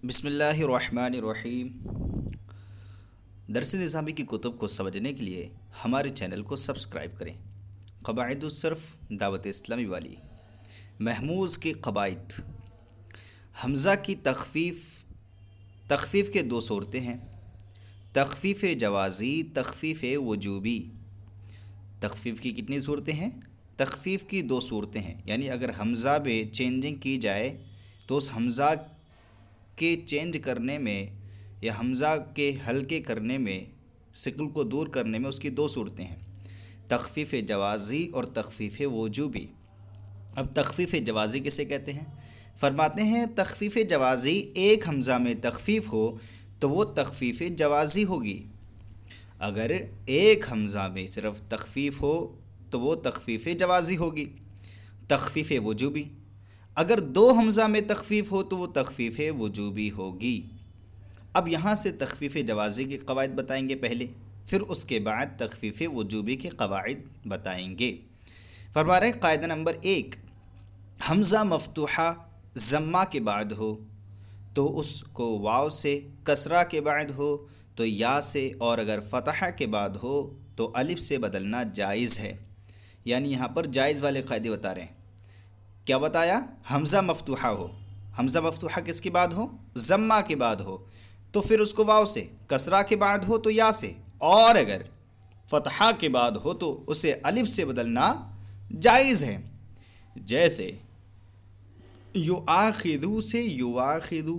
بسم اللہ الرحمن الرحیم۔ درس نظامی کی کتب کو سمجھنے کے لیے ہمارے چینل کو سبسکرائب کریں۔ قواعد الصرف دعوت اسلامی والی محموز کے قواعد۔ حمزہ کی تخفیف کے دو صورتیں ہیں، تخفیف جوازی، تخفیف وجوبی۔ تخفیف کی کتنی صورتیں ہیں؟ تخفیف کی دو صورتیں ہیں، یعنی اگر حمزہ میں چینجنگ کی جائے تو اس حمزہ کے چینج کرنے میں یا حمزہ کے ہلکے کرنے میں، ثقل کو دور کرنے میں اس کی دو صورتیں ہیں، تخفیف جوازی اور تخفیف وجوبی۔ اب تخفیف جوازی کسے کہتے ہیں؟ فرماتے ہیں تخفیف جوازی ایک حمزہ میں تخفیف ہو تو وہ تخفیف جوازی ہوگی۔ اگر ایک حمزہ میں صرف تخفیف ہو تو وہ تخفیف جوازی ہوگی۔ تخفیف وجوبی، اگر دو حمزہ میں تخفیف ہو تو وہ تخفیف وجوبی ہوگی۔ اب یہاں سے تخفیف جوازی کے قواعد بتائیں گے پہلے، پھر اس کے بعد تخفیف وجوبی کے قواعد بتائیں گے۔ فرما رہے قاعدہ نمبر 1، حمزہ مفتوحہ ضمہ کے بعد ہو تو اس کو واو سے، کسرہ کے بعد ہو تو یا سے، اور اگر فتحہ کے بعد ہو تو الف سے بدلنا جائز ہے۔ یعنی یہاں پر جائز والے قاعدے بتا رہے ہیں۔ کیا بتایا؟ حمزہ مفتوحہ ہو، حمزہ مفتوحہ کس کے بعد ہو؟ ضمہ کے بعد ہو تو پھر اس کو واو سے، کسرہ کے بعد ہو تو یا سے، اور اگر فتحہ کے بعد ہو تو اسے الف سے بدلنا جائز ہے۔ جیسے یؤاخذو سے یواخذو،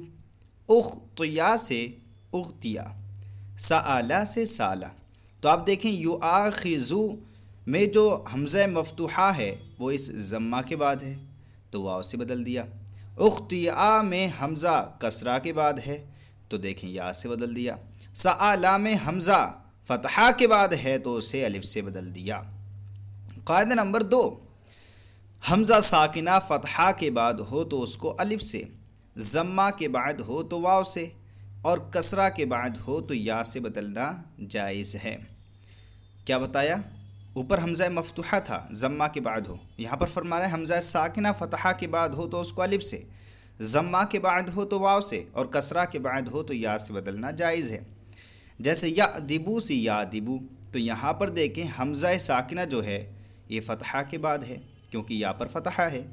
اخطیا سے اغتیا، سآلا سے سالا۔ تو آپ دیکھیں یؤاخذو میں جو حمزہ مفتوحہ ہے وہ اس ضمہ کے بعد ہے تو واو سے بدل دیا۔ اغتیا میں حمزہ کسرہ کے بعد ہے تو دیکھیں یا سے بدل دیا۔ سآلا میں حمزہ فتحہ کے بعد ہے تو اسے الف سے بدل دیا۔ قاعدہ نمبر 2، حمزہ ساکنہ فتحہ کے بعد ہو تو اس کو الف سے، ضمہ کے بعد ہو تو واو سے، اور کسرہ کے بعد ہو تو یا سے بدلنا جائز ہے۔ کیا بتایا؟ اوپر حمزہ مفتوحہ تھا، ضمہ کے بعد ہو، یہاں پر فرما رہا ہے حمزہ ساکنہ فتحہ کے بعد ہو تو اس کو الف سے، ضمہ کے بعد ہو تو واو سے، اور کسرہ کے بعد ہو تو یا سے بدلنا جائز ہے۔ جیسے یأدبو سے یادبو، تو یہاں پر دیکھیں حمزہ ساکنہ جو ہے یہ فتحہ کے بعد ہے کیونکہ یا پر فتحہ ہے،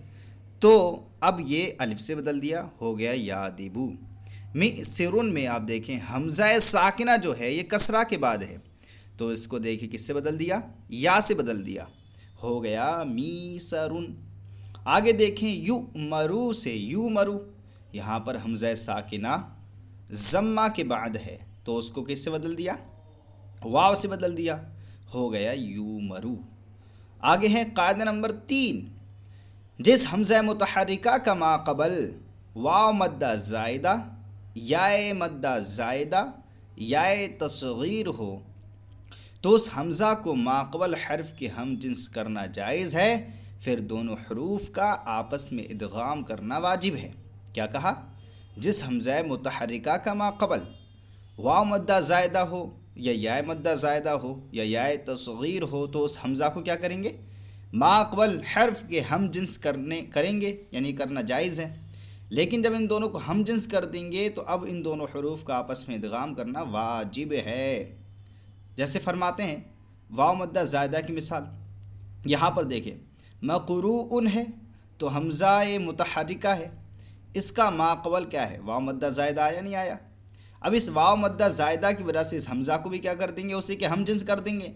تو اب یہ الف سے بدل دیا، ہو گیا یادبو۔ مِأْسِرٌ میں آپ دیکھیں حمزہ ساکنہ جو ہے یہ کسرہ کے بعد ہے تو اس کو دیکھیں کس سے بدل دیا؟ یا سے بدل دیا، ہو گیا میسرن۔ آگے دیکھیں یؤمرو سے یومرو، یہاں پر حمزہ ساکنہ ضمہ کے بعد ہے تو اس کو کس سے بدل دیا؟ واو سے بدل دیا، ہو گیا یومرو۔ آگے ہے قاعدہ نمبر 3، جس حمزہ متحرکہ کا ما قبل واو مدہ زائدہ، یائے مدہ زائدہ، یائے تصغیر ہو تو اس حمزہ کو ماقبل حرف کے ہم جنس کرنا جائز ہے، پھر دونوں حروف کا آپس میں ادغام کرنا واجب ہے۔ کیا کہا؟ جس حمزہ متحرکہ کا ماقبل واو مدہ زائدہ ہو یا یا مدہ زائدہ ہو یا یا تصغیر ہو تو اس حمزہ کو کیا کریں گے؟ ماقبل حرف کے ہم جنس کریں گے، یعنی کرنا جائز ہے۔ لیکن جب ان دونوں کو ہم جنس کر دیں گے تو اب ان دونوں حروف کا آپس میں ادغام کرنا واجب ہے۔ جیسے فرماتے ہیں واو مدہ زائدہ کی مثال، یہاں پر دیکھیں مقروء ہے تو حمزہ متحرکہ ہے، اس کا ماقبل کیا ہے؟ واو مدہ زائدہ آیا نہیں آیا؟ اب اس واو مدہ زائدہ کی وجہ سے اس حمزہ کو بھی کیا کر دیں گے؟ اسی کے ہم جنس کر دیں گے،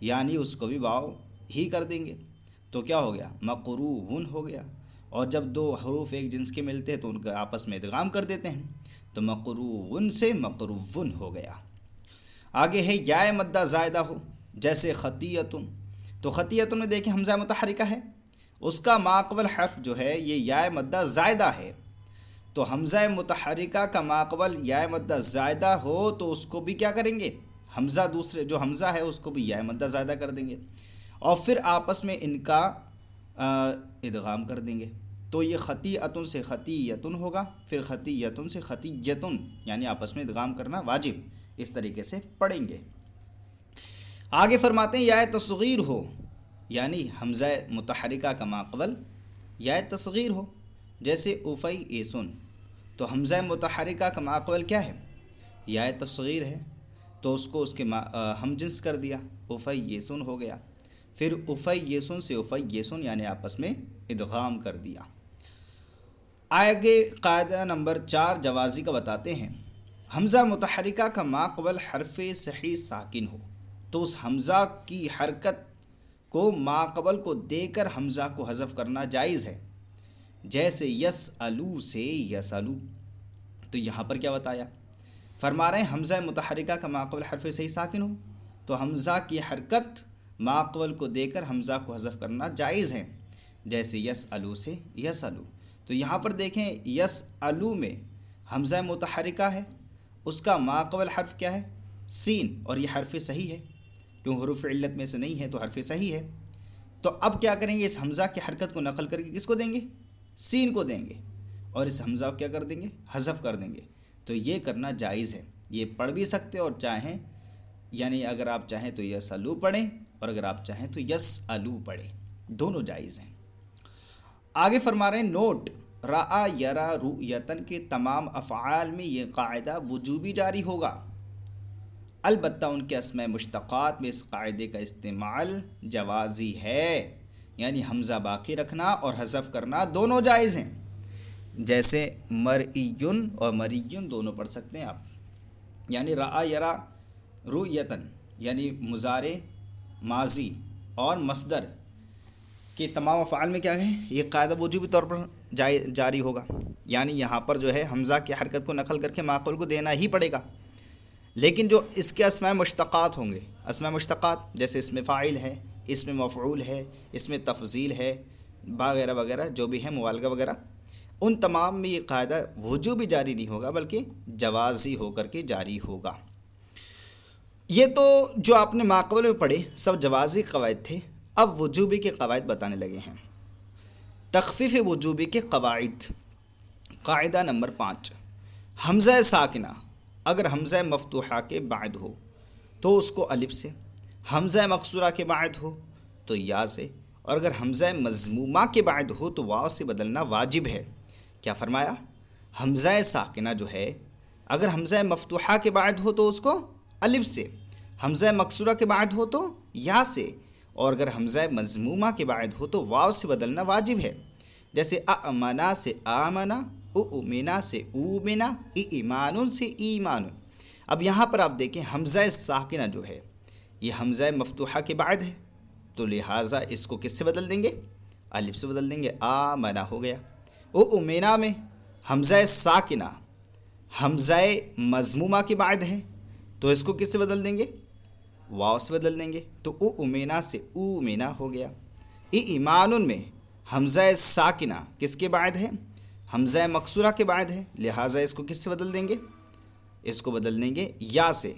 یعنی اس کو بھی واو ہی کر دیں گے، تو کیا ہو گیا؟ مقروء ہو گیا۔ اور جب دو حروف ایک جنس کے ملتے ہیں تو ان کا آپس میں ادغام کر دیتے ہیں، تو مقروء سے مقروء ہو گیا۔ آگے ہے یا مدہ زائدہ ہو، جیسے خطیۃن، تو خطیۃن میں دیکھیں حمزہ متحرکہ ہے، اس کا ماقبل حرف جو ہے یہ یا مدہ زائدہ ہے، تو حمزہ متحرکہ کا ماقبل یا مدہ زائدہ ہو تو اس کو بھی کیا کریں گے؟ حمزہ دوسرے جو حمزہ ہے اس کو بھی یا مدہ زائدہ کر دیں گے، اور پھر آپس میں ان کا ادغام کر دیں گے، تو یہ خطیۃن سے خطیۃن ہوگا، پھر خطیۃن سے خطیۃن، یعنی آپس میں ادغام کرنا واجب، اس طریقے سے پڑھیں گے۔ آگے فرماتے ہیں یا تصغیر ہو، یعنی حمزہ متحرکہ کا ماقبل یا تصغیر ہو، جیسے افیئسن، تو تو حمزہ متحرکہ کا ماقبل کیا ہے؟ یا تصغیر ہے، تو اس کو اس کے ہم جنس کر دیا، افیسن ہو گیا. پھر افیسن سے افیسن یعنی آپس میں ادغام کر دیا. آگے قاعدہ نمبر 4 جوازی کا بتاتے ہیں. حمزہ متحرکہ کا ماقبل حرف صحیح ساکن ہو تو اس حمزہ کی حرکت کو ماقبل کو دے کر حمزہ کو حذف کرنا جائز ہے. جیسے یسألو سے یسألو. تو یہاں پر کیا بتایا؟ فرما رہے ہیں حمزہ متحرکہ کا ماقبل حرف صحیح ساکن ہو تو حمزہ کی حرکت ماقبل کو دے کر حمزہ کو حذف کرنا جائز ہے. جیسے یسألو سے یسألو. تو یہاں پر دیکھیں یسألو میں حمزہ متحرکہ ہے، اس کا ماقبل حرف کیا ہے؟ سین، اور یہ حرف صحیح ہے کیوں حروف علت میں سے نہیں ہے تو حرف صحیح ہے. تو اب کیا کریں گے؟ اس حمزہ کی حرکت کو نقل کر کے کس کو دیں گے؟ سین کو دیں گے، اور اس حمزہ کو کیا کر دیں گے؟ حذف کر دیں گے. تو یہ کرنا جائز ہے. یہ پڑھ بھی سکتے اور چاہیں، یعنی اگر آپ چاہیں تو یسألو پڑھیں اور اگر آپ چاہیں تو یسألو پڑھیں، دونوں جائز ہیں. آگے فرما رہے ہیں نوٹ، رأى یرا رؤیتن کے تمام افعال میں یہ قاعدہ وجوبی جاری ہوگا، البتہ ان کے اسماء مشتقات میں اس قاعدے کا استعمال جوازی ہے، یعنی حمزہ باقی رکھنا اور حذف کرنا دونوں جائز ہیں. جیسے مرئیٌ اور مریٌ دونوں پڑھ سکتے ہیں آپ. یعنی رأى یرا رؤیتن یعنی مضارع، ماضی اور مصدر کہ تمام افعال میں کیا ہے؟ یہ قاعدہ وجوبی طور پر جاری ہوگا. یعنی یہاں پر جو ہے حمزہ کی حرکت کو نقل کر کے ماقبل کو دینا ہی پڑے گا. لیکن جو اس کے اسماء مشتقات ہوں گے، اسماء مشتقات جیسے اسم فاعل ہے، اسم مفعول ہے، اسم تفضیل ہے، وغیرہ وغیرہ جو بھی ہے، مبالغہ وغیرہ، ان تمام میں یہ قاعدہ وجوبی جاری نہیں ہوگا بلکہ جوازی ہو کر کے جاری ہوگا. یہ تو جو آپ نے ماقبل میں پڑھے سب جوازی قواعد تھے. اب وجوبی کے قواعد بتانے لگے ہیں. تخفیف وجوبی کے قواعد. قاعدہ نمبر 5، حمزہ ساکنہ اگر حمزہ مفتوحہ کے بعد ہو تو اس کو الف سے، حمزہ مکسورہ کے بعد ہو تو یا سے، اور اگر حمزہ مضمومہ کے بعد ہو تو واو سے بدلنا واجب ہے. کیا فرمایا؟ حمزہ ساکنہ جو ہے اگر حمزہ مفتوحہ کے بعد ہو تو اس کو الف سے، حمزہ مکسورہ کے بعد ہو تو یا سے، اور اگر حمزہ مضمومہ کے بعد ہو تو واو سے بدلنا واجب ہے. جیسے اَمَنَا سے آمنا، اُؤْمِنَا سے اومنا، ایمان سے ایمان. اب یہاں پر آپ دیکھیں حمزہ ساکنہ جو ہے یہ حمزہ مفتوحہ کے بعد ہے تو لہٰذا اس کو کس سے بدل دیں گے؟ الف سے بدل دیں گے. آمنا ہو گیا. اُؤْمِنَا میں حمزہ ساکنہ حمزہ مضمومہ کے بعد ہے تو اس کو کس سے بدل دیں گے؟ واو سے بدل دیں گے. تو اُؤْمِنَا سے اومنا ہو گیا. ایمان میں حمزہ ساکنہ کس کے بعد ہے؟ حمزہ مکسورہ کے بعد ہے، لہٰذا اس کو کس سے بدل دیں گے؟ اس کو بدل دیں گے یا سے،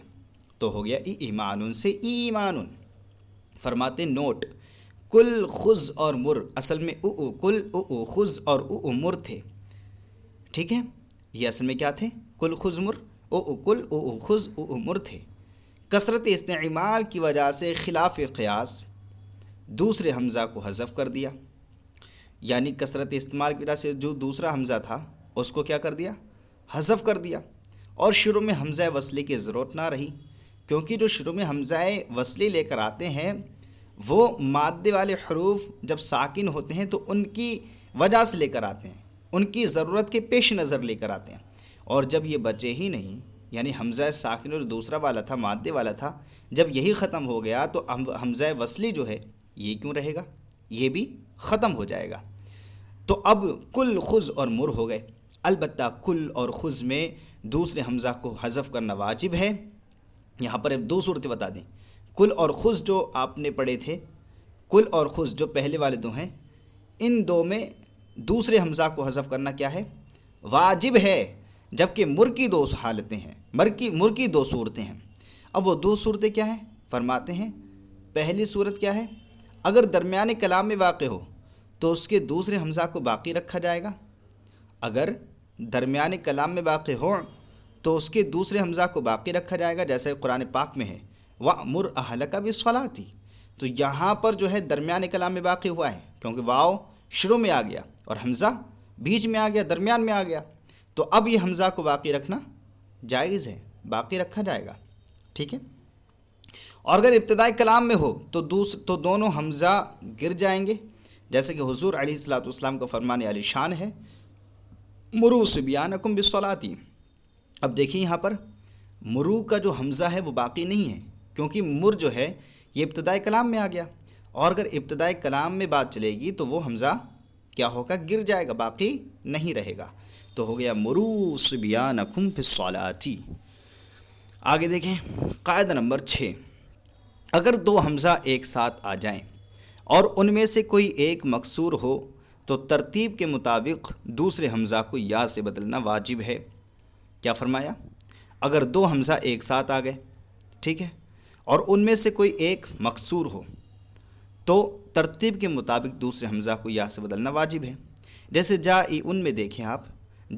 تو ہو گیا ایمان سے ایمان. فرماتے نوٹ، کل، خذ اور مر اصل میں کل، خذ اور مر تھے. ٹھیک ہے، یہ اصل میں کیا تھے؟ کل، خذ، مر. کل، خذ، مر تھے. کثرت استعمال کی وجہ سے خلاف قیاس دوسرے حمزہ کو حذف کر دیا. یعنی کثرت استعمال کی وجہ سے جو دوسرا حمزہ تھا اس کو کیا کر دیا؟ حذف کر دیا. اور شروع میں حمزہ وصلی کی ضرورت نہ رہی، کیونکہ جو شروع میں حمزہ وصلی لے کر آتے ہیں وہ مادے والے حروف جب ساکن ہوتے ہیں تو ان کی وجہ سے لے کر آتے ہیں، ان کی ضرورت کے پیش نظر لے کر آتے ہیں. اور جب یہ بچے ہی نہیں، یعنی حمزہ ساکن اور دوسرا والا تھا، مادے والا تھا، جب یہی ختم ہو گیا تو حمزہ وصلی جو ہے یہ کیوں رہے گا؟ یہ بھی ختم ہو جائے گا. تو اب کل، خذ اور مر ہو گئے. البتہ کل اور خذ میں دوسرے حمزہ کو حذف کرنا واجب ہے. یہاں پر دو صورتیں بتا دیں. کل اور خذ جو آپ نے پڑھے تھے، کل اور خذ جو پہلے والے دو ہیں، ان دو میں دوسرے حمزہ کو حذف کرنا کیا ہے؟ واجب ہے. جبکہ مر کی دو حالتیں ہیں، مر کی دو صورتیں ہیں. اب وہ دو صورتیں کیا ہیں؟ فرماتے ہیں پہلی صورت کیا ہے؟ اگر درمیان کلام میں واقع ہو تو اس کے دوسرے حمزہ کو باقی رکھا جائے گا. اگر درمیان کلام میں واقع ہو تو اس کے دوسرے حمزہ کو باقی رکھا جائے گا، جیسے قرآن پاک میں ہے وَأْمُرْ أَهْلَكَ بِالصَّلَاةِ. تو یہاں پر جو ہے درمیان کلام میں واقع ہوا ہے، کیونکہ واو شروع میں آ گیا اور حمزہ بیچ میں آ گیا، درمیان میں آ گیا. تو اب یہ حمزہ کو باقی رکھنا جائز ہے، باقی رکھا جائے گا، ٹھیک ہے۔ اور اگر ابتدائی کلام میں ہو تو دونوں حمزہ گر جائیں گے، جیسے کہ حضور علیہ الصلوۃ والسلام کا فرمان عالی شان ہے، مروا صبیانکم بالصلاۃ۔ اب دیکھیں یہاں پر مرو کا جو حمزہ ہے وہ باقی نہیں ہے، کیونکہ مر جو ہے یہ ابتدائی کلام میں آ گیا، اور اگر ابتدائی کلام میں بات چلے گی تو وہ حمزہ کیا ہوگا؟ گر جائے گا، باقی نہیں رہے گا، تو ہو گیا مروا صبیانکم بالصلاۃ۔ آگے دیکھیں قاعدہ نمبر 6، اگر دو حمزہ ایک ساتھ آ جائیں اور ان میں سے کوئی ایک مکسور ہو تو ترتیب کے مطابق دوسرے حمزہ کو یا سے بدلنا واجب ہے۔ کیا فرمایا؟ اگر دو حمزہ ایک ساتھ آ گئے، ٹھیک ہے، اور ان میں سے کوئی ایک مکسور ہو تو ترتیب کے مطابق دوسرے حمزہ کو یا سے بدلنا واجب ہے۔ جیسے جائی ان میں دیکھیں آپ،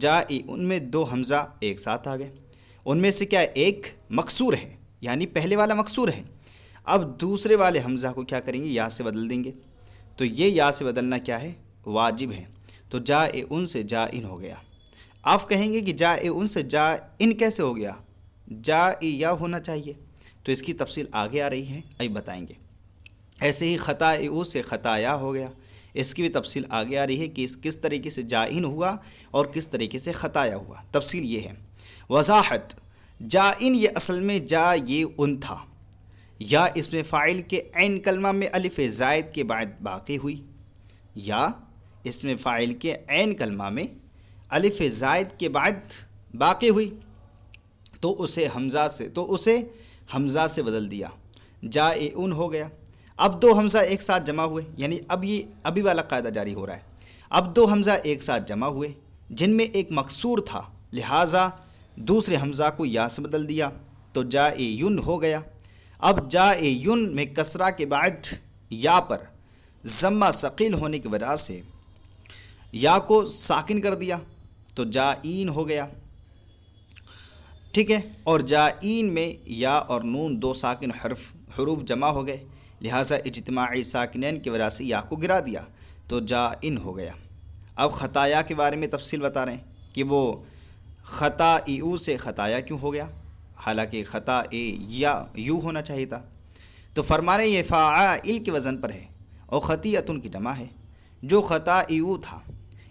جائی ان میں دو حمزہ ایک ساتھ آ گئے، ان میں سے کیا ہے؟ ایک مکسور ہے، یعنی پہلے والا مکسور ہے، اب دوسرے والے حمزہ کو کیا کریں گے؟ یا سے بدل دیں گے، تو یہ یا سے بدلنا کیا ہے؟ واجب ہے۔ تو جاء ان سے جا ان ہو گیا۔ آپ کہیں گے کہ جاء ان سے جا ان کیسے ہو گیا؟ جا یا ہونا چاہیے، تو اس کی تفصیل آگے آ رہی ہے، ابھی بتائیں گے۔ ایسے ہی خطا او سے خطایا ہو گیا، اس کی بھی تفصیل آگے آ رہی ہے کہ اس کس طریقے سے جائن ہوا اور کس طریقے سے خطایا ہوا۔ تفصیل یہ ہے، وضاحت، جائن یہ اصل میں جا یہ ان تھا، یا اس میں فاعل کے عین کلمہ میں الف زائد کے بعد باقی ہوئی، یا اس میں فاعل کے عین کلمہ میں الف زائد کے بعد باقی ہوئی تو اسے حمزہ سے بدل دیا، جائے ان ہو گیا۔ اب دو حمزہ ایک ساتھ جمع ہوئے، یعنی اب یہ ابھی والا قاعدہ جاری ہو رہا ہے، اب دو حمزہ ایک ساتھ جمع ہوئے جن میں ایک مکسور تھا، لہٰذا دوسرے حمزہ کو یا سے بدل دیا تو جائے یون ہو گیا۔ اب جائے یون میں کسرہ کے بعد یا پر ضمہ ثقیل ہونے کی وجہ سے یا کو ساکن کر دیا تو جائین ہو گیا، ٹھیک ہے، اور جائین میں یا اور نون دو ساکن حروف جمع ہو گئے، لہٰذا اجتماعی ساکنین کی وجہ سے یا کو گرا دیا تو جائن ہو گیا۔ اب خطایا کے بارے میں تفصیل بتا رہے ہیں کہ وہ خطا ایو سے خطایا کیوں ہو گیا، حالانکہ خطا یا یو ہونا چاہیے تھا۔ تو فرما رہے یہ فاعل کے وزن پر ہے اور خطیئتن کی جمع ہے، جو خطا ایو تھا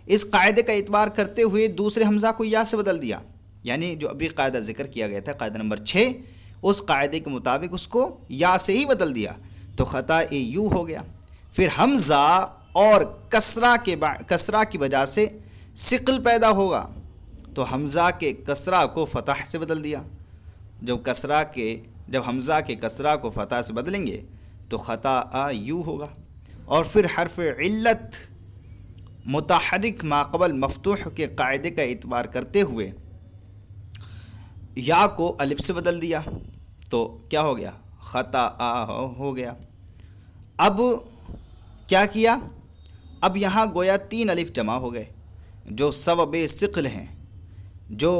اس قاعدے کا اعتبار کرتے ہوئے دوسرے حمزہ کو یا سے بدل دیا، یعنی جو ابھی قاعدہ ذکر کیا گیا تھا قاعدہ نمبر 6، اس قاعدے کے مطابق اس کو یا سے ہی بدل دیا تو خطا یو ہو گیا۔ پھر حمزہ اور کسرہ کی وجہ سے ثقل پیدا ہوگا تو حمزہ کے کسرہ کو فتح سے بدل دیا، جب حمزہ کے کسرہ کو فتح سے بدلیں گے تو خطا یو ہوگا، اور پھر حرف علت متحرک ماقبل مفتوح کے قاعدے کا اعتبار کرتے ہوئے یا کو الف سے بدل دیا تو کیا ہو گیا؟ خطا ہو گیا۔ اب کیا کیا؟ اب یہاں گویا 3 الف جمع ہو گئے جو سبب ثقل ہیں، جو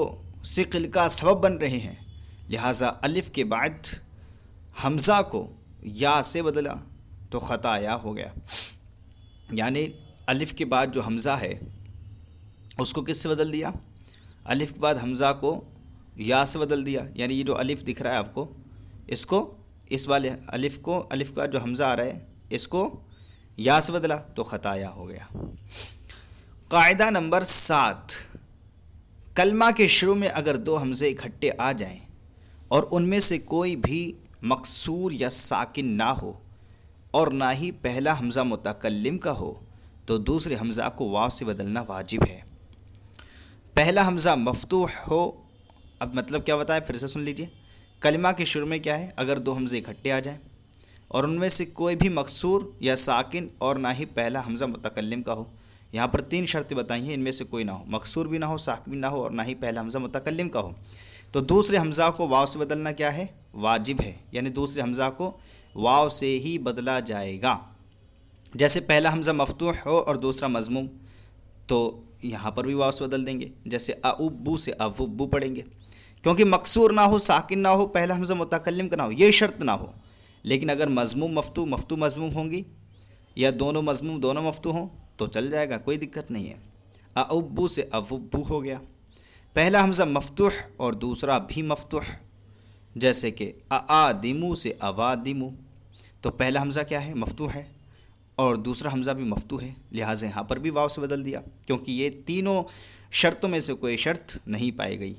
ثقل کا سبب بن رہے ہیں، لہٰذا الف کے بعد حمزہ کو یا سے بدلا تو خطا یا ہو گیا، یعنی الف کے بعد جو حمزہ ہے اس کو کس سے بدل دیا؟ الف کے بعد حمزہ کو یا سے بدل دیا، یعنی یہ جو الف دکھ رہا ہے آپ کو، اس والے الف کے بعد جو حمزہ آ رہا ہے اس کو یا سے بدلا تو خطا یا ہو گیا۔ قاعدہ نمبر 7، کلمہ کے شروع میں اگر دو حمزے اکٹھے آ جائیں اور ان میں سے کوئی بھی مکسور یا ساکن نہ ہو اور نہ ہی پہلا حمزہ متکلم کا ہو تو دوسرے حمزہ کو واو سے بدلنا واجب ہے۔ پہلا حمزہ مفتوح ہو، اب مطلب کیا بتایا پھر سے سن لیجئے، کلمہ کے شروع میں کیا ہے؟ اگر دو حمزے اکٹھے آ جائیں اور ان میں سے کوئی بھی مکسور یا ساکن اور نہ ہی پہلا حمزہ متکلم کا ہو، یہاں پر 3 شرطیں بتائی ہیں، ان میں سے کوئی نہ ہو، مکسور بھی نہ ہو، ساکن بھی نہ ہو اور نہ ہی پہلا حمزہ متکلم کا ہو، تو دوسرے حمزہ کو واو سے بدلنا کیا ہے؟ واجب ہے، یعنی دوسرے حمزہ کو واو سے ہی بدلا جائے گا۔ جیسے پہلا حمزہ مفتوح ہو اور دوسرا مضموم تو یہاں پر بھی واو سے بدل دیں گے، جیسے اؤبو سے اوبو پڑھیں گے، کیونکہ مکسور نہ ہو، ساکن نہ ہو، پہلا حمزہ متکلم کا نہ ہو، یہ شرط نہ ہو۔ لیکن اگر مضموم مفتو مضموم ہوں گی یا دونوں مضموم دونوں مفتو ہوں تو چل جائے گا، کوئی دقت نہیں ہے۔ اؤبو سے اوبو ہو گیا۔ پہلا حمزہ مفتوح اور دوسرا بھی مفتوح، جیسے کہ آدمو سے اوادمو، تو پہلا حمزہ کیا ہے؟ مفتوح ہے، اور دوسرا حمزہ بھی مفتوح ہے، لہٰذا یہاں پر بھی واو سے بدل دیا، کیونکہ یہ تینوں شرطوں میں سے کوئی شرط نہیں پائی گئی۔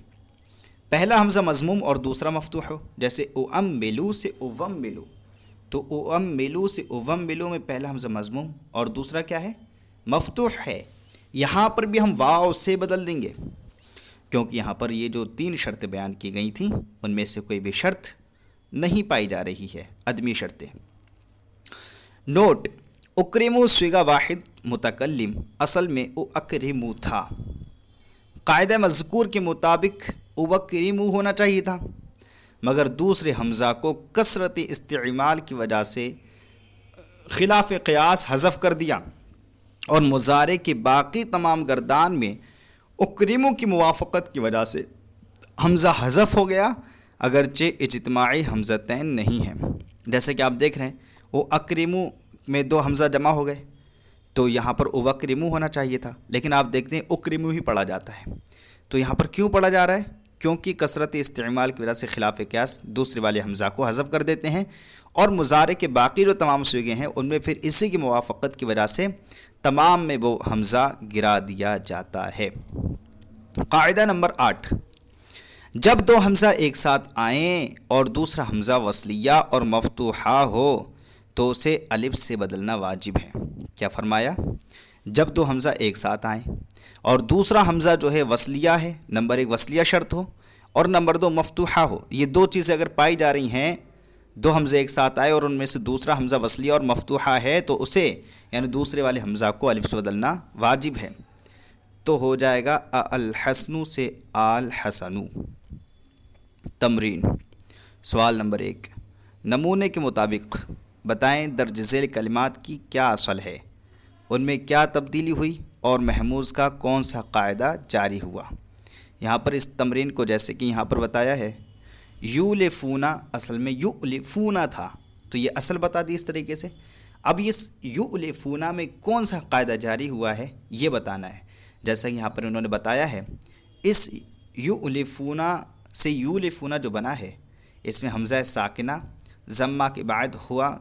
پہلا حمزہ مضموم اور دوسرا مفتوح ہو، جیسے اؤملو سے اوملو، تو اؤملو سے اوملو میں پہلا حمزہ مضموم اور دوسرا کیا ہے؟ مفتوح ہے، یہاں پر بھی ہم واو سے بدل دیں گے، کیونکہ یہاں پر یہ جو تین شرطیں بیان کی گئی تھیں ان میں سے کوئی بھی شرط نہیں پائی جا رہی ہے، عدمی شرطیں۔ نوٹ: اکرمو صیغہ واحد متکلم، اصل میں اکرمو تھا، قاعدہ مذکور کے مطابق اوکرمو ہونا چاہیے تھا، مگر دوسرے حمزہ کو کثرت استعمال کی وجہ سے خلاف قیاس حذف کر دیا، اور مضارع کے باقی تمام گردان میں اکرمو کی موافقت کی وجہ سے حمزہ حذف ہو گیا، اگرچہ اجتماعی حمزتین نہیں ہیں۔ جیسے کہ آپ دیکھ رہے ہیں وہ اکرمو میں دو حمزہ جمع ہو گئے، تو یہاں پر اوکرمو ہونا چاہیے تھا، لیکن آپ دیکھتے ہیں اکرمو ہی پڑھا جاتا ہے۔ تو یہاں پر کیوں پڑھا جا رہا ہے؟ کیونکہ کثرت استعمال کی وجہ سے خلاف قیاس دوسرے والے حمزہ کو حذف کر دیتے ہیں، اور مضارع کے باقی جو تمام صیغے ہیں ان میں پھر اسی کی موافقت کی وجہ سے تمام میں وہ حمزہ گرا دیا جاتا ہے۔ قاعدہ نمبر 8: جب دو حمزہ ایک ساتھ آئیں اور دوسرا حمزہ وصلیہ اور مفتوحہ ہو تو اسے الف سے بدلنا واجب ہے۔ کیا فرمایا؟ جب دو حمزہ ایک ساتھ آئیں اور دوسرا حمزہ جو ہے وصلیہ ہے، نمبر 1 وصلیہ شرط ہو اور نمبر 2 مفتوحہ ہو، یہ دو چیزیں اگر پائی جا رہی ہیں، دو حمزے ایک ساتھ آئے اور ان میں سے دوسرا حمزہ وصلیہ اور مفتوحہ ہے، تو اسے یعنی دوسرے والے حمزہ کو الف سے بدلنا واجب ہے، تو ہو جائے گا الحسن سے الحسن۔ تمرین سوال نمبر 1: نمونے کے مطابق بتائیں درج ذیل کلمات کی کیا اصل ہے، ان میں کیا تبدیلی ہوئی اور محموز کا کون سا قاعدہ جاری ہوا۔ یہاں پر اس تمرین کو جیسے کہ یہاں پر بتایا ہے، یولفونا اصل میں یؤلفونا تھا، تو یہ اصل بتا دی اس طریقے سے۔ اب اس یؤلفونا میں کون سا قاعدہ جاری ہوا ہے یہ بتانا ہے، جیسا کہ یہاں پر انہوں نے بتایا ہے، اس یؤلفونا سے یولفونا جو بنا ہے اس میں حمزہ ساکنہ ضمہ کے بعد ہوا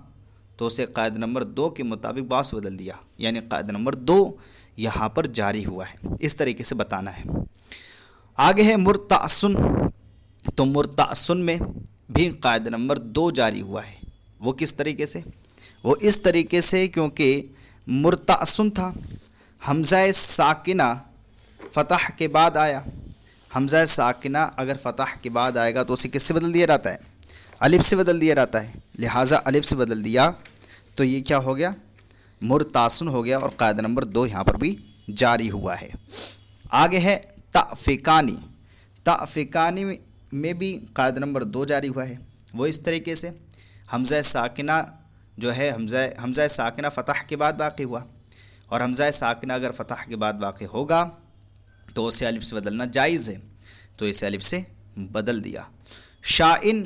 تو اسے قاعدہ نمبر 2 کے مطابق باس بدل دیا، یعنی قاعدہ نمبر 2 یہاں پر جاری ہوا ہے، اس طریقے سے بتانا ہے۔ آگے ہے مرتعصن، تو مرتعصن میں بھی قاعدہ نمبر 2 جاری ہوا ہے، وہ کس طریقے سے؟ وہ اس طریقے سے کیونکہ مرتعصن تھا، حمزہ ساکنہ فتح کے بعد آیا، حمزہ ساکنہ اگر فتح کے بعد آئے گا تو اسے کس سے بدل دیا جاتا ہے؟ الف سے بدل دیا جاتا ہے، لہٰذا الف سے بدل دیا تو یہ کیا ہو گیا؟ مرتعصن ہو گیا، اور قاعدہ نمبر 2 یہاں پر بھی جاری ہوا ہے۔ آگے ہے تعفقانی، تعفقانی میں بھی قاعدہ نمبر 2 جاری ہوا ہے، وہ اس طریقے سے حمزہ ساکنہ جو ہے حمزہ ساکنہ فتح کے بعد واقع ہوا، اور حمزہ ساکنہ اگر فتح کے بعد واقع ہوگا تو اسے الف سے بدلنا جائز ہے، تو اسے الف سے بدل دیا۔ شائن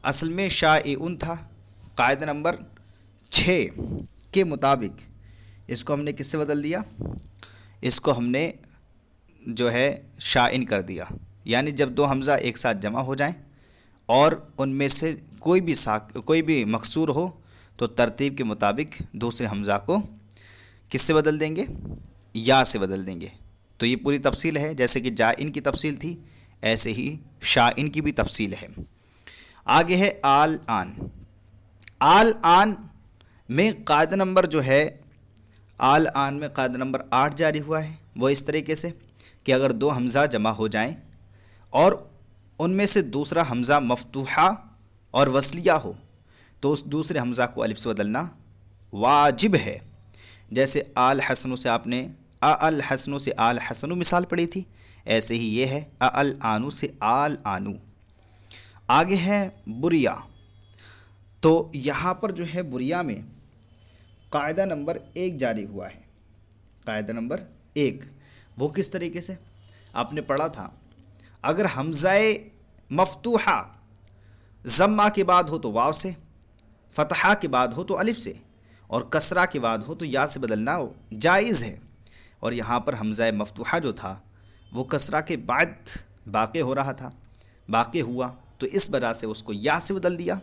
اصل میں شائعن تھا، قاعدہ نمبر 6 کے مطابق اس کو ہم نے کس سے بدل دیا؟ اس کو ہم نے جو ہے شائن کر دیا، یعنی جب دو حمزہ ایک ساتھ جمع ہو جائیں اور ان میں سے کوئی بھی مکسور ہو تو ترتیب کے مطابق دوسرے حمزہ کو کس سے بدل دیں گے؟ یا سے بدل دیں گے۔ تو یہ پوری تفصیل ہے، جیسے کہ جائن کی تفصیل تھی ایسے ہی شائن کی بھی تفصیل ہے۔ آگے ہے آل آن، آل آن میں قاعدہ نمبر جو ہے آل آن میں قاعدہ نمبر 8 جاری ہوا ہے، وہ اس طریقے سے کہ اگر دو حمزہ جمع ہو جائیں اور ان میں سے دوسرا حمزہ مفتوحہ اور وصلیہ ہو تو اس دوسرے حمزہ کو الف سے بدلنا واجب ہے، جیسے آل حسن سے آپ نے الحسن سے آل حسن مثال پڑھی تھی، ایسے ہی یہ ہے الآنو سے آل آنو۔ آگے ہے بریا، تو یہاں پر جو ہے بریا میں قاعدہ نمبر 1 جاری ہوا ہے، قاعدہ نمبر 1 وہ کس طریقے سے؟ آپ نے پڑھا تھا اگر حمزہ مفتوحہ ضمہ کے بعد ہو تو واو سے، فتحہ کے بعد ہو تو الف سے، اور کسرہ کے بعد ہو تو یا سے بدلنا جائز ہے، اور یہاں پر حمزہ مفتوحہ جو تھا وہ کسرہ کے بعد واقع ہو رہا تھا، واقع ہوا، تو اس وجہ سے اس کو یا سے بدل دیا،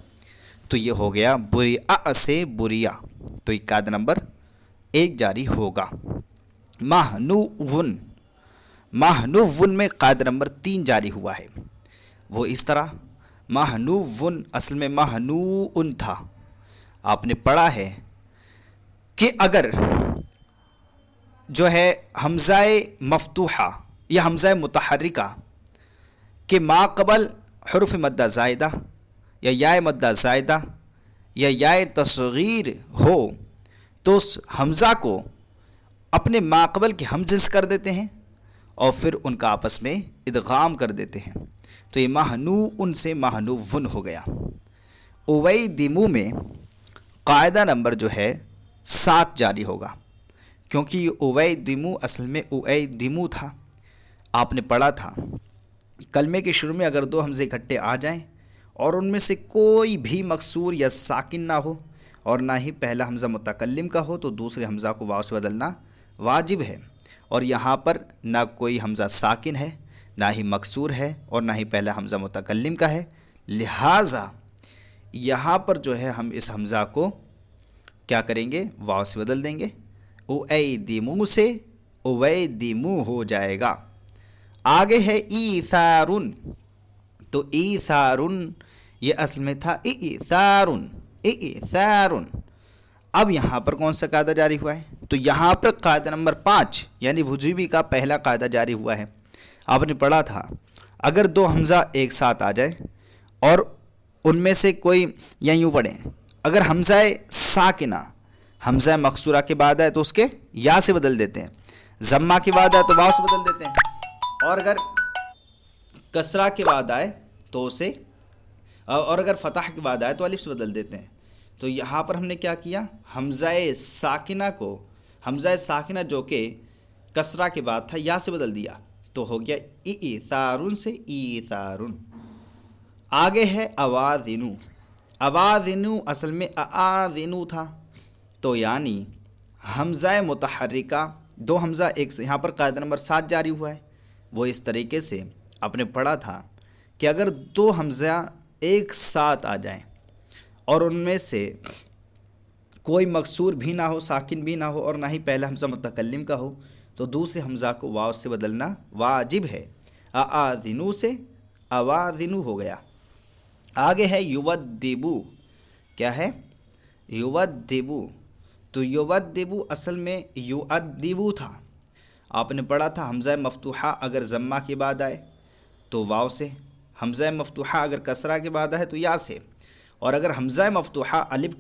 تو یہ ہو گیا بری'a سے بریا، تو یہ قاعدہ نمبر 1 جاری ہوگا۔ محنوون، محنوون میں قاعدہ نمبر 3 جاری ہوا ہے، وہ اس طرح محنوون اصل میں محنوءن تھا، آپ نے پڑھا ہے کہ اگر جو ہے حمزہ مفتوحہ یا حمزہ متحرکہ کہ ما قبل حرف مدہ زائدہ یا یائے مدہ زائدہ یا یائے تصغیر ہو تو اس حمزہ کو اپنے ما قبل کے ہم جنس کر دیتے ہیں اور پھر ان کا آپس میں ادغام کر دیتے ہیں، تو یہ محنوءن سے محنوون ہو گیا۔ اویدمو میں قاعدہ نمبر جو ہے 7 جاری ہوگا، کیونکہ یہ اویدمو اصل میں اویدمو تھا، آپ نے پڑھا تھا کلمے کے شروع میں اگر 2 حمزے اکٹھے آ جائیں اور ان میں سے کوئی بھی مکسور یا ساکن نہ ہو اور نہ ہی پہلا حمزہ متکلم کا ہو تو دوسرے حمزہ کو واو سے بدلنا واجب ہے، اور یہاں پر نہ کوئی حمزہ ساکن ہے، نہ ہی مکسور ہے اور نہ ہی پہلا حمزہ متکلم کا ہے، لہٰذا یہاں پر جو ہے ہم اس حمزہ کو کیا کریں گے، واو سے بدل دیں گے، اویدمو سے اویدمو ہو جائے گا۔ آگے ہے ایثارن، تو ایثارن یہ اصل میں تھا ایثارن، ایثارن، اب یہاں پر کون سا قاعدہ جاری ہوا ہے، تو یہاں پر قاعدہ نمبر 5 یعنی وجوبی کا پہلا قاعدہ جاری ہوا ہے۔ آپ نے پڑھا تھا اگر 2 حمزہ ایک ساتھ آ جائے اور ان میں سے کوئی، یا یوں پڑھیں اگر حمزہ ساکنہ حمزہ مقصورہ کے بعد آئے تو اس کے یا سے بدل دیتے ہیں، ضمہ کے بعد آئے تو واو سے بدل دیتے ہیں، اور اگر کسرہ کے بعد آئے تو اسے، اور اگر فتح کے بعد آئے تو الف سے بدل دیتے ہیں۔ تو یہاں پر ہم نے کیا کیا، حمزہ ساکنہ کو، حمزہ ساکنہ جو کہ کسرہ کے بعد تھا یا سے بدل دیا، تو ہو گیا ایثارن سے ایثارن۔ آگے ہے اوادنو، اوادنو اصل میں اآذنو تھا، تو یعنی حمزہ متحرکہ 2 حمزہ ایک سے، یہاں پر قاعدہ نمبر 7 جاری ہوا ہے، وہ اس طریقے سے آپ نے پڑھا تھا کہ اگر 2 حمزہ ایک ساتھ آ جائیں اور ان میں سے کوئی مکسور بھی نہ ہو، ساکن بھی نہ ہو اور نہ ہی پہلا حمزہ متکلم کا ہو تو دوسرے حمزہ کو واو سے بدلنا واجب ہے، اآذنو سے اوادنو ہو گیا۔ آگے ہے یودبو، کیا ہے، یودبو، تو یودبو اصل میں یؤدبو تھا، آپ نے پڑھا تھا حمزہ مفتوحہ اگر ضمہ کے بعد آئے تو واو سے، حمزہ مفتوحہ اگر کسرہ کے بعد آئے تو یا سے، اور اگر حمزہ مفتوحہ الف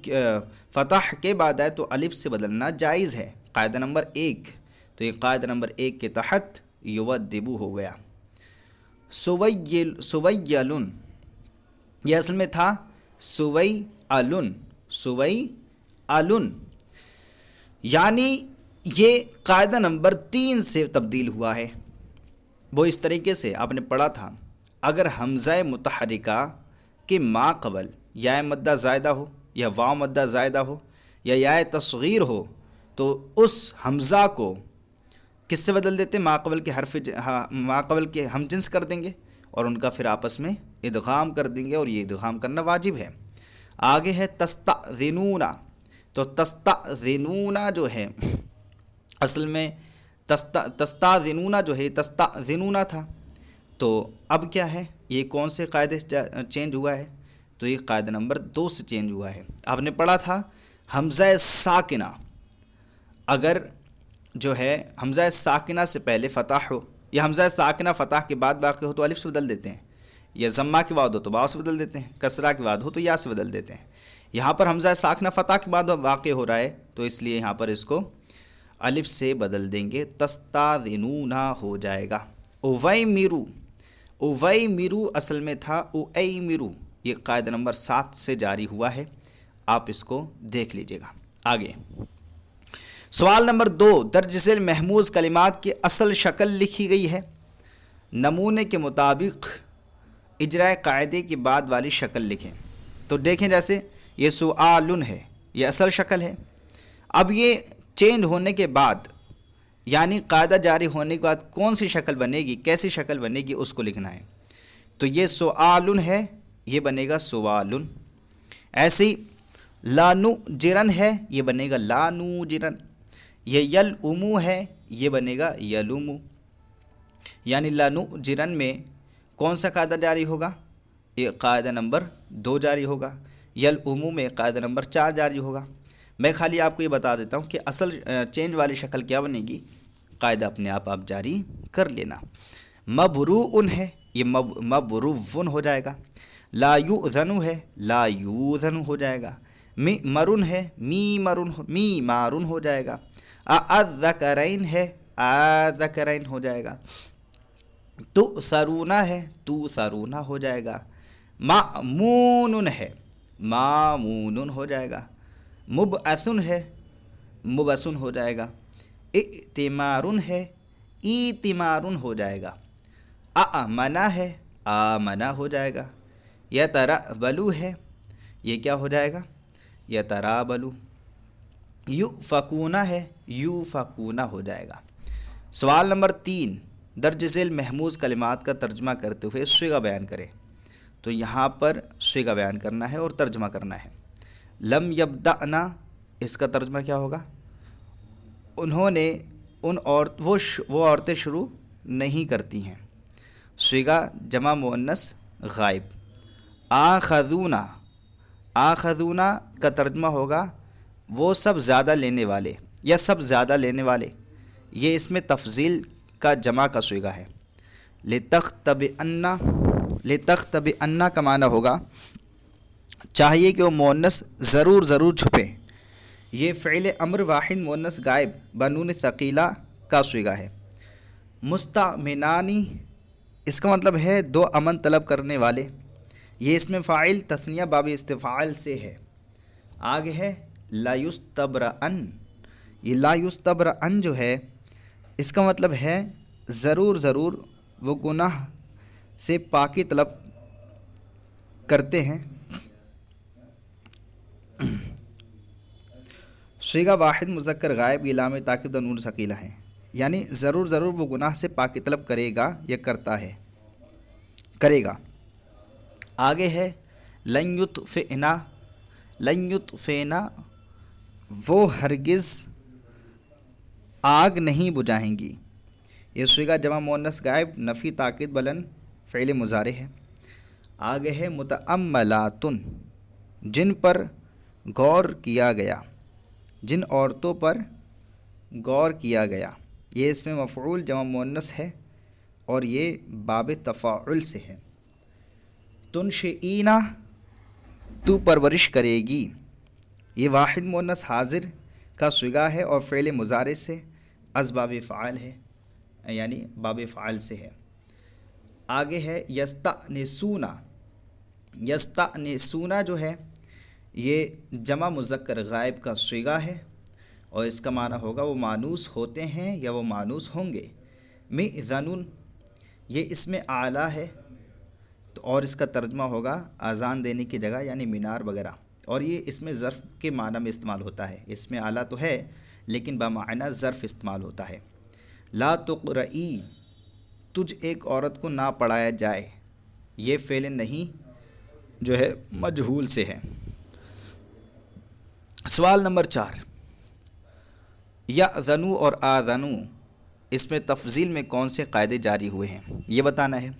فتح کے بعد آئے تو الف سے بدلنا جائز ہے، قاعدہ نمبر 1، تو یہ قاعدہ نمبر 1 کے تحت یودبو ہو گیا۔ سویلن، یہ اصل میں تھا سویعلن، سویعلن، یعنی یہ قاعدہ نمبر 3 سے تبدیل ہوا ہے، وہ اس طریقے سے آپ نے پڑھا تھا اگر حمزہ متحرکہ کے ما قبل یا مدہ زائدہ ہو یا واو مدہ زائدہ ہو یا یا تصغیر ہو تو اس حمزہ کو کس سے بدل دیتے، ما قبل کے حرف، ما قبل کے ہم جنس کر دیں گے اور ان کا پھر آپس میں ادغام کر دیں گے، اور یہ ادغام کرنا واجب ہے۔ آگے ہے تستأذنون، تو تستأذنون جو ہے اصل میں تستأذنون جو ہے تستأذنون تھا، تو اب کیا ہے، یہ کون سے قاعدے سے چینج ہوا ہے، تو یہ قاعدہ نمبر 2 سے چینج ہوا ہے۔ آپ نے پڑھا تھا حمزہ ساکنہ اگر جو ہے حمزہ ساکنہ سے پہلے فتح ہو یا حمزہ ساکنہ فتح کے بعد واقع ہو تو الف سے بدل دیتے ہیں، یا ضمہ کے بعد ہو تو واو سے بدل دیتے ہیں، کسرہ کے بعد ہو تو یا سے بدل دیتے ہیں۔ یہاں پر حمزہ ساکنہ فتح کے بعد واقع ہو رہا ہے تو اس لیے یہاں پر اس کو الف سے بدل دیں گے، تستاذنون ہو جائے گا۔ اویمرو، اویمرو اصل میں تھا اویمرو، یہ قاعدہ نمبر 7 سے جاری ہوا ہے، آپ اس کو دیکھ لیجئے گا۔ آگے سوال نمبر 2، درج ذیل محموز کلمات کی اصل شکل لکھی گئی ہے، نمونے کے مطابق اجرائے قاعدے کے بعد والی شکل لکھیں۔ تو دیکھیں جیسے یہ سؤالن ہے، یہ اصل شکل ہے، اب یہ چینج ہونے کے بعد یعنی قاعدہ جاری ہونے کے بعد کون سی شکل بنے گی، کیسی شکل بنے گی، اس کو لکھنا ہے. تو یہ سؤال ہے، یہ بنے گا سوال. ایسے ہی لانوجرن ہے، یہ بنے گا لانوجرن. یہ یلعمو ہے، یہ بنے گا یلومو. یعنی لانوجرن میں کون سا قاعدہ جاری ہوگا؟ یہ قاعدہ نمبر 2 جاری ہوگا. یلعمو میں قاعدہ نمبر 4 جاری ہوگا. میں خالی آپ کو یہ بتا دیتا ہوں کہ اصل چینج والی شکل کیا بنے گی، قاعدہ اپنے آپ جاری کر لینا. مبروءن ہے، یہ مبروون ہو جائے گا. لا یؤذن ہے، لا یوذن ہو جائے گا. مرن ہے، می مارن ہو جائے گا. الذکرین ہے، الذکرین ہو جائے گا. تو سرونا ہے، تو سرونا ہو جائے گا. مامون ہے، مامون ہو جائے گا. مبعثن ہے، مبعثن ہو جائے گا. ائتمارن ہے، ایتمارن ہو جائے گا. آمنا ہے، آمنا ہو جائے گا. یتربلو ہے، یہ کیا ہو جائے گا، یترابلو. یؤفکون ہے، یوفکون ہو جائے گا. سوال نمبر 3، درج ذیل محموز کلمات کا ترجمہ کرتے ہوئے صیغہ بیان کرے. تو یہاں پر صیغہ بیان کرنا ہے اور ترجمہ کرنا ہے. لم یبدأنا، اس کا ترجمہ کیا ہوگا؟ انہوں نے وہ عورتیں شروع نہیں کرتی ہیں. صیغہ جمع مؤنث غائب. آخذونا، آخذونا کا ترجمہ ہوگا وہ سب زیادہ لینے والے یا سب زیادہ لینے والے. یہ اس میں تفضیل کا جمع کا صیغہ ہے. لتختبئن، لتختبئن کا معنی ہوگا چاہیے کہ وہ مؤنث ضرور ضرور چھپے. یہ فعل امر واحد مؤنث غائب بنون ثقیلہ کا صیغہ ہے. مستأمنانی، اس کا مطلب ہے 2 امن طلب کرنے والے. یہ اس میں فاعل تثنیہ باب استفعال سے ہے. آگے ہے لا یستبرأن. یہ لا یستبرأن جو ہے اس کا مطلب ہے ضرور ضرور وہ گناہ سے پاکی طلب کرتے ہیں. صیغہ واحد مذکر غائب، یہ لام تاکید و نون ثقیلہ ہے. یعنی ضرور ضرور وہ گناہ سے پاکی طلب کرے گا یا کرتا ہے، کرے گا. آگے ہے لن یطفئنا، لن یطفئنا وہ ہرگز آگ نہیں بجھائیں گی. یہ صیغہ جمع مؤنث غائب نفی تاکید بلند فعل مضارع ہے. آگے ہے متأملاتن، جن پر غور کیا گیا، جن عورتوں پر غور کیا گیا. یہ اس میں مفعول جمع مؤنث ہے اور یہ باب تفاعل سے ہے. تنشئینا، تو پرورش کرے گی. یہ واحد مؤنث حاضر کا صیغہ ہے اور فعل مضارع سے از باب فعال ہے، یعنی باب فعال سے ہے. آگے ہے یستأنسونا. یستأنسونا جو ہے یہ جمع مذکر غائب کا صیغہ ہے اور اس کا معنی ہوگا وہ مانوس ہوتے ہیں یا وہ مانوس ہوں گے. مئذن، یہ اس میں اعلیٰ ہے تو اور اس کا ترجمہ ہوگا اذان دینے کی جگہ، یعنی مینار وغیرہ. اور یہ اس میں ظرف کے معنی میں استعمال ہوتا ہے. اس میں اعلیٰ تو ہے لیکن بمعنی ظرف استعمال ہوتا ہے. لا تقرئی، تجھ ایک عورت کو نہ پڑھایا جائے. یہ فعل نہیں جو ہے مجہول سے ہے. سوال نمبر 4، یأذنو اور آذنو، اس میں تفضیل میں کون سے قاعدے جاری ہوئے ہیں یہ بتانا ہے.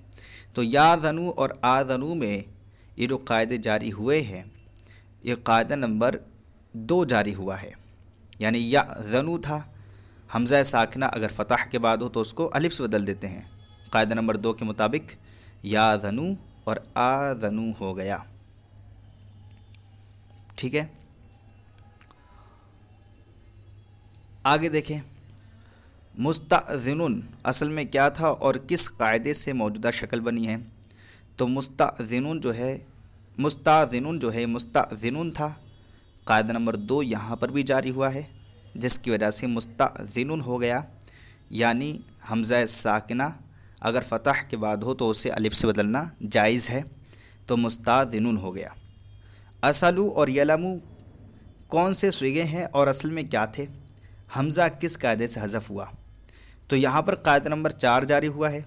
تو یأذنو اور آذنو میں یہ جو قاعدے جاری ہوئے ہیں، یہ قاعدہ نمبر 2 جاری ہوا ہے. یعنی یأذنو تھا، حمزہ ساکنہ اگر فتح کے بعد ہو تو اس کو الف سے بدل دیتے ہیں. قاعدہ نمبر 2 کے مطابق یأذنو اور آذنو ہو گیا. ٹھیک ہے، آگے دیکھیں. مستأذنن اصل میں کیا تھا اور کس قاعدے سے موجودہ شکل بنی ہے؟ تو مستأذنن جو ہے مستأذنن تھا. قاعدہ نمبر 2 یہاں پر بھی جاری ہوا ہے جس کی وجہ سے مستأذنن ہو گیا. یعنی حمزہ ساکنہ اگر فتح کے بعد ہو تو اسے الف سے بدلنا جائز ہے، تو مستأذنن ہو گیا. اصلو اور یلمو کون سے صیغے ہیں اور اصل میں کیا تھے؟ حمزہ کس قاعدے سے حذف ہوا؟ تو یہاں پر قاعدہ نمبر 4 جاری ہوا ہے.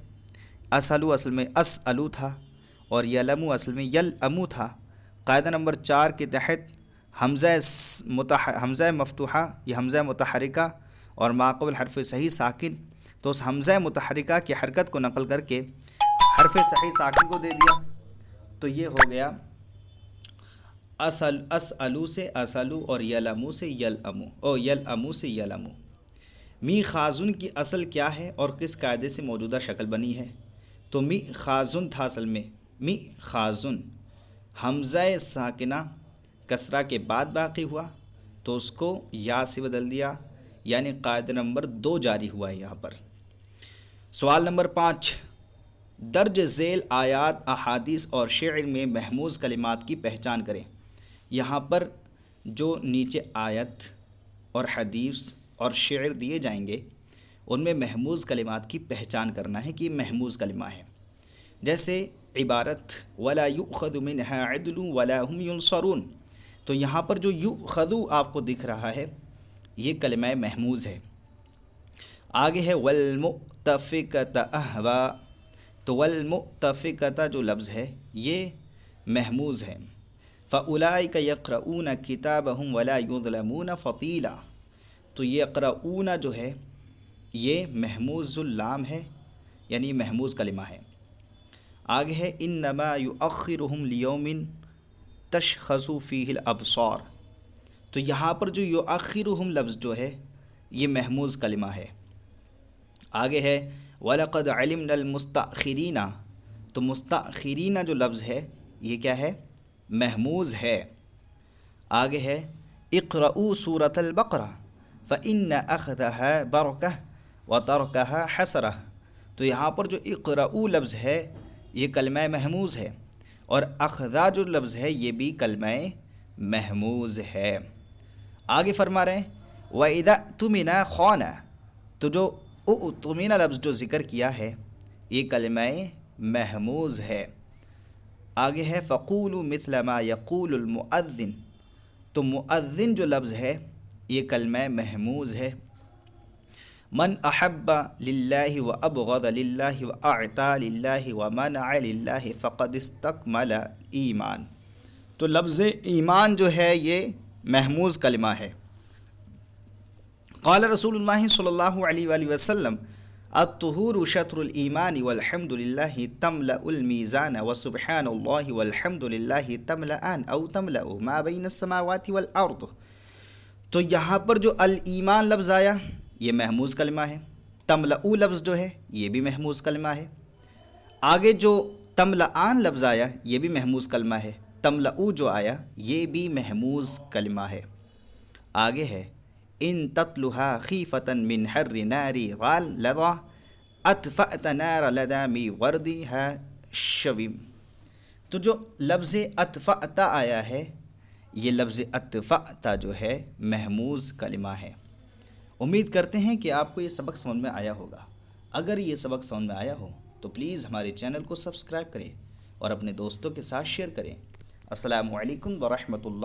اسلو اصل میں اسلو تھا اور یلمو اصل میں یلمو تھا. قاعدہ نمبر 4 کے تحت حمزہ مفتوحہ یا حمزہ متحرکہ اور ما قبل حرف صحیح ساکن، تو اس حمزہ متحرکہ کی حرکت کو نقل کر کے حرف صحیح ساکن کو دے دیا. تو یہ ہو گیا اسلو سے اسلو اور یلمو سے یلمو اور یلمو سے یلمو. می خازن کی اصل کیا ہے اور کس قاعدے سے موجودہ شکل بنی ہے؟ تو می خازن تھا اصل میں، می خازن حمزہ ساکنہ کسرہ کے بعد باقی ہوا تو اس کو یا سے بدل دیا، یعنی قاعدہ نمبر 2 جاری ہوا ہے یہاں پر. سوال نمبر 5، درج ذیل آیات، احادیث اور شعر میں محموز کلمات کی پہچان کریں. یہاں پر جو نیچے آیت اور حدیث اور شعر دیے جائیں گے ان میں محموز کلمات کی پہچان کرنا ہے کہ یہ محموز کلمہ ہے. جیسے عبارت ولا یؤخذ منها عدل ولا هم ينصرون، تو یہاں پر جو یؤخذ آپ کو دکھ رہا ہے یہ کلمہ محموز ہے. آگے ہے والمؤتفکۃ اہوا، تو والمؤتفکۃ جو لفظ ہے یہ محموز ہے. فاولئک یقرؤون کتابہم ولا یظلمون فطیلا، تو یہ یقرؤون جو ہے یہ محموز اللام ہے، یعنی محموز کلمہ ہے. آگے ہے انما یؤخرہم لیوم تشخص فیہ الابصار، تو یہاں پر جو یؤخرہم لفظ جو ہے یہ محموز کلمہ ہے. آگے ہے وَلَقَدْ عَلِمْنَا الْمُسْتَأْخِرِينَ، تو مستأخرین جو لفظ ہے یہ کیا ہے؟ محموز ہے. آگے ہے اقرؤوا سورۃ البقرہ فإن أخذها برکہ وترکها حسرہ، تو یہاں پر جو اقرؤوا لفظ ہے یہ کلمہ محموز ہے اور اخذا جو لفظ ہے یہ بھی کلمہ محموز ہے. آگے فرما رہے ہیں وَإِذَا اؤْتُمِنَ خَانَ، تو جو اؤتمن لفظ جو ذکر کیا ہے یہ کلمہ محموز ہے. آگے ہے فَقُولُوا مِثْلَ مَا يَقُولُ الْمُؤَذِّنُ، تو مؤذن جو لفظ ہے یہ کلمہ محموز ہے. من احب للہ وابغض للہ واعطى للہ ومنع للہ فقد استکمل ایمان، تو لفظ ایمان جو ہے یہ محموز کلمہ ہے. قال رسول اللہ صلی اللہ علیہ وآلہ وسلم الطہور شطر الایمان والحمد للہ تملأ المیزان وسبحان اللہ والحمد للہ تملأان او تملأ ما بین السماوات والارض، تو یہاں پر جو الایمان لفظ آیا یہ محموز کلمہ ہے. تملأ لفظ جو ہے یہ بھی محموز کلمہ ہے. آگے جو تملأان لفظ آیا یہ بھی محموز کلمہ ہے. تملأ جو آیا یہ بھی محموز کلمہ ہے. آگے ہے ان تطلها خیفة من حر نار غال لظى اطفأت نار لدامی وردها شویم، تو جو لفظ اطفأت آیا ہے یہ لفظ اطفأت جو ہے محموز کلمہ ہے. امید کرتے ہیں کہ آپ کو یہ سبق سمجھ میں آیا ہوگا. اگر یہ سبق سمجھ میں آیا ہو تو پلیز ہمارے چینل کو سبسکرائب کریں اور اپنے دوستوں کے ساتھ شیئر کریں. السلام علیکم ورحمۃ اللہ.